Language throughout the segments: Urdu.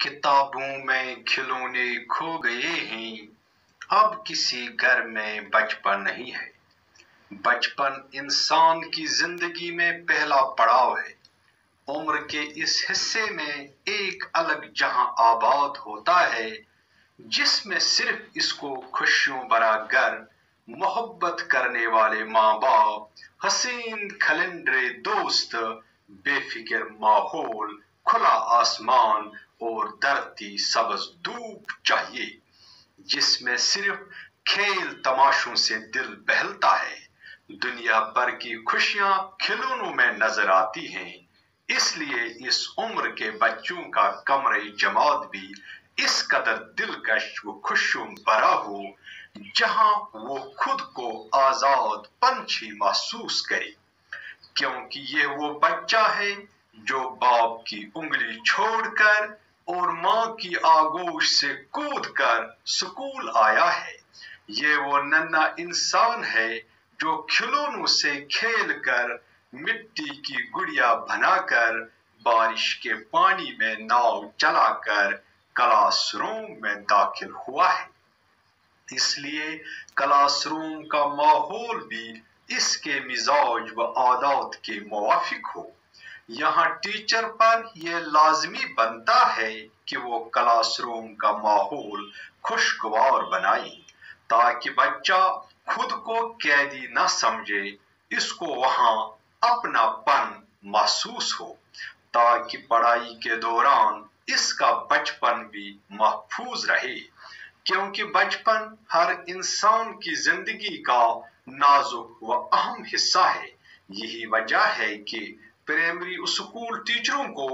کتابوں میں کھلونے کھو گئے ہیں، اب کسی گھر میں بچپن نہیں ہے۔ بچپن انسان کی زندگی میں پہلا پڑاؤ ہے۔ عمر کے اس حصے میں ایک الگ جہاں آباد ہوتا ہے جس میں صرف اس کو خوشیوں بھرا گھر، محبت کرنے والے ماں باپ، حسین کھلنڈرے دوست، بے فکر ماحول، کھلا آسمان اور دھرتی سبز دھوپ چاہیے، جس میں صرف کھیل تماشوں سے دل بہلتا ہے۔ دنیا بھر کی خوشیاں کھلونوں میں نظر آتی ہیں، اس لیے اس عمر کے بچوں کا کمرہ جماعت بھی اس قدر دلکش و خوشیوں بھرا ہو جہاں وہ خود کو آزاد پنچھی محسوس کرے، کیونکہ یہ وہ بچہ ہے جو باپ کی انگلی چھوڑ کر اور ماں کی آغوش سے کود کر سکول آیا ہے۔ یہ وہ ننھا انسان ہے جو کھلونوں سے کھیل کر، مٹی کی گڑیا بنا کر، بارش کے پانی میں ناؤ چلا کر کلاس روم میں داخل ہوا ہے۔ اس لیے کلاس روم کا ماحول بھی اس کے مزاج و عادات کے موافق ہو۔ یہاں ٹیچر پر یہ لازمی بنتا ہے کہ وہ کلاس روم کا ماحول خوشگوار بنائے تاکہ بچہ خود کو قیدی نہ سمجھے، اس کو وہاں اپنا پن محسوس ہو تاکہ پڑھائی کے دوران اس کا بچپن بھی محفوظ رہے، کیونکہ بچپن ہر انسان کی زندگی کا نازک و اہم حصہ ہے۔ یہی وجہ ہے کہ پرائمری اسکول ٹیچروں کو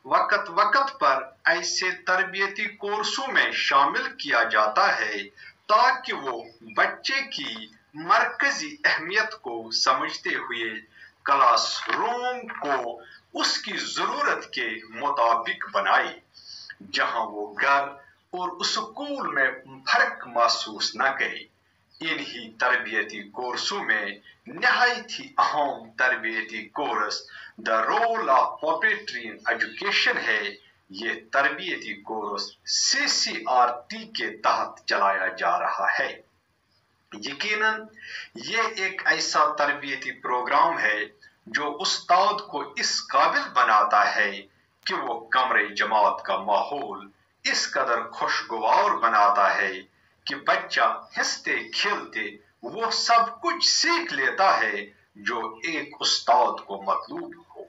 وقت وقت پر ایسے تربیتی کورسوں میں شامل کیا جاتا ہے تاکہ وہ بچے کی مرکزی اہمیت کو سمجھتے ہوئے کلاس روم کو اس کی ضرورت کے مطابق بنائے، جہاں وہ گھر اور اسکول میں فرق محسوس نہ کرے۔ انہی تربیتی کورسوں میں نہایت ہی اہم تربیتی course the role of puppetry in education ہے۔ یہ تربیتی کورس CCRT کے تحت چلایا جا رہا ہے۔ یقیناً یہ ایک ایسا تربیتی پروگرام ہے جو استاد کو اس قابل بناتا ہے کہ وہ کمرہ جماعت کا ماحول اس قدر خوشگوار بناتا ہے کہ بچہ ہنستے کھیلتے وہ سب کچھ سیکھ لیتا ہے جو ایک استاد کو مطلوب ہو۔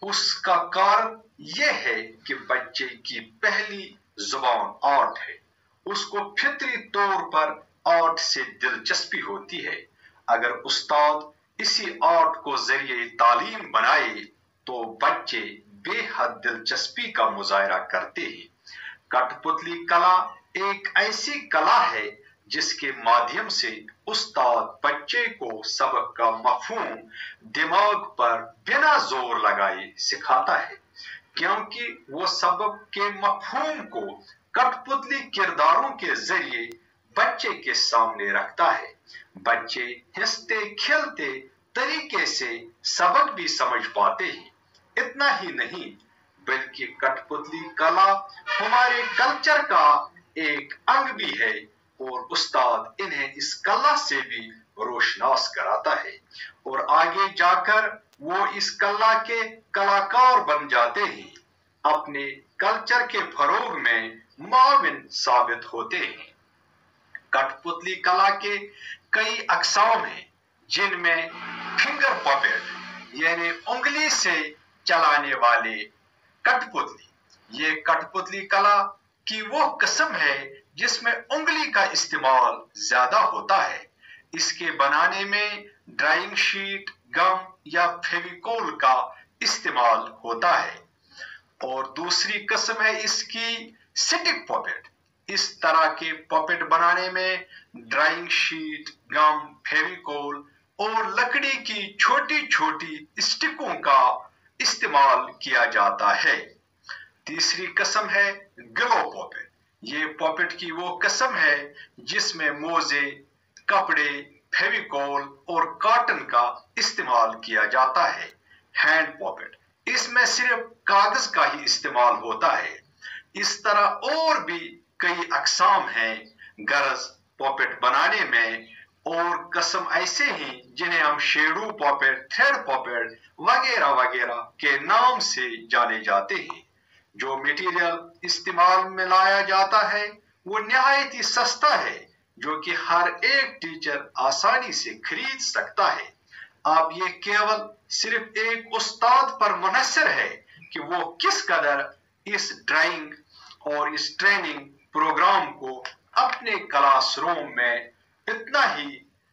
اس کا کارن یہ ہے کہ بچے کی پہلی زبان آرٹ ہے، اس کو فطری طور پر آرٹ سے دلچسپی ہوتی ہے۔ اگر استاد اسی آرٹ کو ذریعہ تعلیم بنائے تو بچے بے حد دلچسپی کا مظاہرہ کرتے ہیں۔ کٹ پتلی کلا ایک ایسی کلا ہے جس کے مادھیم سے استاد بچے کو سبق کا مفہوم دماغ پر بنا زور لگائے سکھاتا ہے، کیونکہ وہ سبق کے مفہوم کو کٹ پتلی کرداروں کے ذریعے بچے کے سامنے رکھتا ہے۔ بچے ہنستے کھیلتے طریقے سے سبق بھی سمجھ پاتے ہیں۔ اتنا ہی نہیں بلکہ کٹ پتلی کلا ہمارے کلچر کا ایک انگ بھی ہے اور استاد انہیں اس کلا سے بھی روشناس کراتا ہے اور آگے جا کر وہ اس کلا کے کلاکار بن جاتے ہیں، اپنے کلچر کے فروغ میں معاون ثابت ہوتے ہیں۔ کٹ پتلی کلا کے کئی اقسام ہیں جن میں فنگر پپیٹ یعنی انگلی سے چلانے والے کٹ پتلی، یہ کٹ پتلی کلا کی وہ قسم ہے جس میں انگلی کا استعمال زیادہ ہوتا ہے۔ اس کے بنانے میں ڈرائنگ شیٹ، گم یا فیویکول کا استعمال ہوتا ہے، اور دوسری قسم ہے اس کی سٹک پپیٹ۔ اس طرح کے پپیٹ بنانے میں ڈرائنگ شیٹ، گم، فیویکول اور لکڑی کی چھوٹی چھوٹی اسٹکوں کا استعمال کیا جاتا ہے۔ تیسری قسم ہے گلو پپیٹ۔ یہ پپیٹ کی وہ قسم ہے جس میں موزے، کپڑے، فیویکول اور کاٹن کا استعمال کیا جاتا ہے۔ ہینڈ پپیٹ، اس میں صرف کاغذ کا ہی استعمال ہوتا ہے۔ اس طرح اور بھی کئی اقسام ہیں غرض پاپٹ بنانے میں، اور قسم ایسے ہیں جنہیں ہم شیڈو پاپٹ، تھریڈ پاپٹ وغیرہ وغیرہ کے نام سے جانے جاتے ہیں۔ جو میٹیریل استعمال میں لایا جاتا ہے وہ نہایت ہی سستا ہے، جو کہ ہر ایک ٹیچر آسانی سے خرید سکتا ہے۔ اب یہ کیول صرف ایک استاد پر منحصر ہے کہ وہ کس قدر اس ڈرائنگ اور اس ٹریننگ پروگرام کو اپنے کلاس روم میں اتنا ہی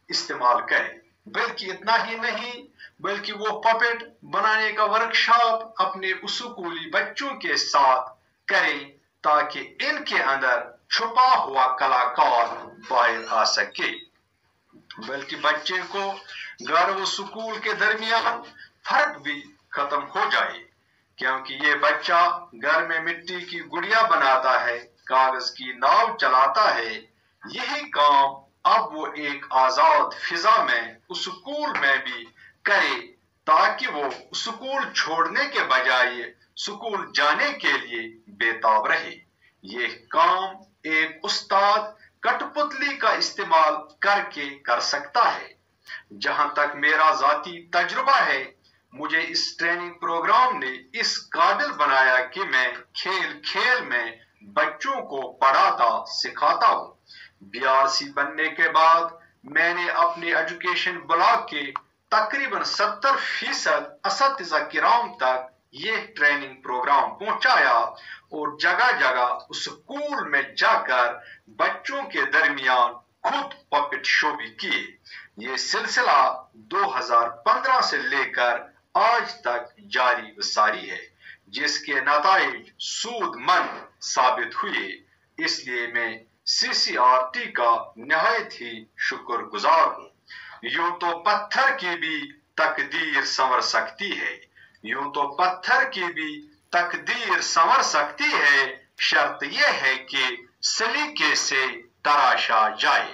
استعمال کرے، بلکہ اتنا ہی نہیں بلکہ وہ پپٹ بنانے کا ورکشاپ اپنے اسکولی بچوں کے ساتھ کرے تاکہ ان کے اندر چھپا ہوا کلاکار باہر آ سکے، بلکہ بچے کو گھر و اسکول کے درمیان فرق بھی ختم ہو جائے، کیونکہ یہ بچہ گھر میں مٹی کی گڑیا بناتا ہے، کاغذ کی ناؤ چلاتا ہے، یہی کام اب وہ ایک آزاد فضا میں اسکول میں بھی کرے تاکہ وہ اسکول چھوڑنے کے بجائے اسکول جانے کے لیے بےتاب رہے۔ یہ کام ایک استاد کٹ پتلی کا استعمال کر کے کر سکتا ہے۔ جہاں تک میرا ذاتی تجربہ ہے، مجھے اس ٹریننگ پروگرام نے اس قابل بنایا کہ میں کھیل کھیل میں بچوں کو پڑھاتا سکھاتا ہوں۔ BRC بننے کے بعد میں نے اپنے ایجوکیشن بلاک کے تقریباً 70% اساتذہ کرام تک یہ ٹریننگ پروگرام پہنچایا اور جگہ جگہ اسکول میں جا کر بچوں کے درمیان خود پپٹ شو بھی کیے۔ یہ سلسلہ 2015 سے لے کر آج تک جاری و ساری ہے، جس کے نتائج سود مند ثابت ہوئے۔ اس لیے میں CCRT کا نہایت ہی شکر گزار ہوں۔ یوں تو پتھر کی بھی تقدیر سنور سکتی ہے، یوں تو پتھر کی بھی تقدیر سنور سکتی ہے، شرط یہ ہے کہ سلیقے سے تراشا جائے۔